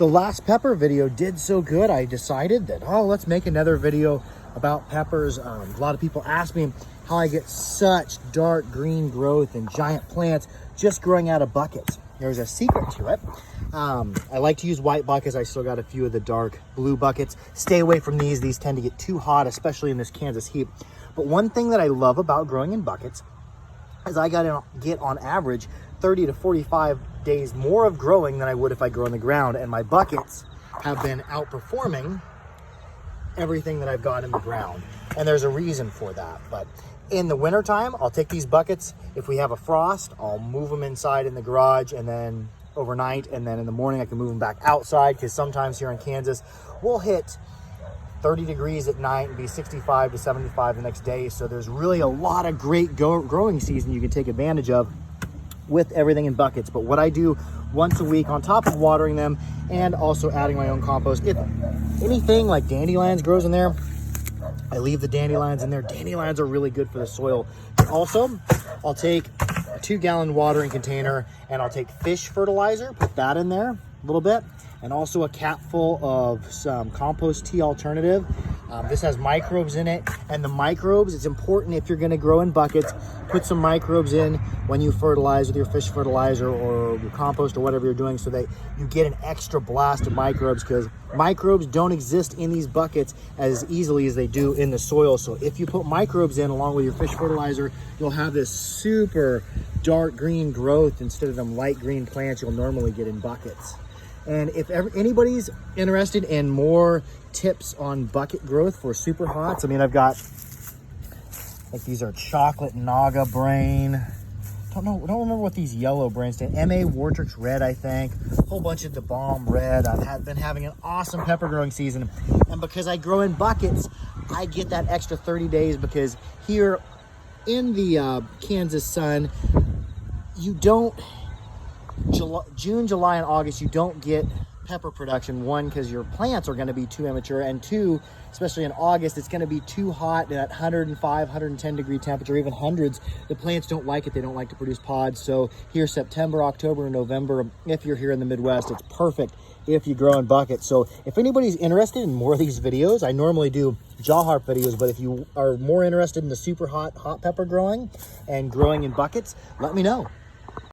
the last pepper video did so good, I decided that, oh, let's make another video about peppers. A lot of people ask me how I get such dark green growth and giant plants just growing out of buckets. There's a secret to it. I like to use white buckets. I still got a few of the dark blue buckets. Stay away from these. These tend to get too hot, especially in this Kansas heat. But one thing that I love about growing in buckets is I get on average 30 to 45 days more of growing than I would if I grow in the ground. And my buckets have been outperforming everything that I've got in the ground. And there's a reason for that. But in the wintertime, I'll take these buckets. If we have a frost, I'll move them inside in the garage and then overnight. And then in the morning, I can move them back outside, because sometimes here in Kansas, we'll hit 30 degrees at night and be 65 to 75 the next day. So there's really a lot of great growing season you can take advantage of with everything in buckets. But what I do once a week, on top of watering them and also adding my own compost, if anything like dandelions grows in there, I leave the dandelions in there. Dandelions are really good for the soil. Also, I'll take a 2-gallon watering container and I'll take fish fertilizer, put that in there a little bit, and also a cap full of some compost tea alternative. This has microbes in it, and the microbes, it's important if you're gonna grow in buckets, put some microbes in when you fertilize with your fish fertilizer or your compost or whatever you're doing, so that you get an extra blast of microbes, because microbes don't exist in these buckets as easily as they do in the soil. So if you put microbes in along with your fish fertilizer, you'll have this super dark green growth instead of them light green plants you'll normally get in buckets. And if anybody's interested in more tips on bucket growth for Superhots, I mean, I've got, like, these are chocolate naga brain. Don't remember what these yellow brains stand. M.A. Wartrix red, I think. A whole bunch of the bomb red. I've been having an awesome pepper growing season. And because I grow in buckets, I get that extra 30 days, because here in the Kansas sun, you don't, June, July, and August, you don't get pepper production. One, because your plants are going to be too immature, and two, especially in August, it's going to be too hot at 105, 110 degree temperature, even hundreds. The plants don't like it. They don't like to produce pods. So here, September, October, and November, if you're here in the Midwest, it's perfect if you grow in buckets. So if anybody's interested in more of these videos, I normally do jaw harp videos, but if you are more interested in the super hot pepper growing and growing in buckets, let me know.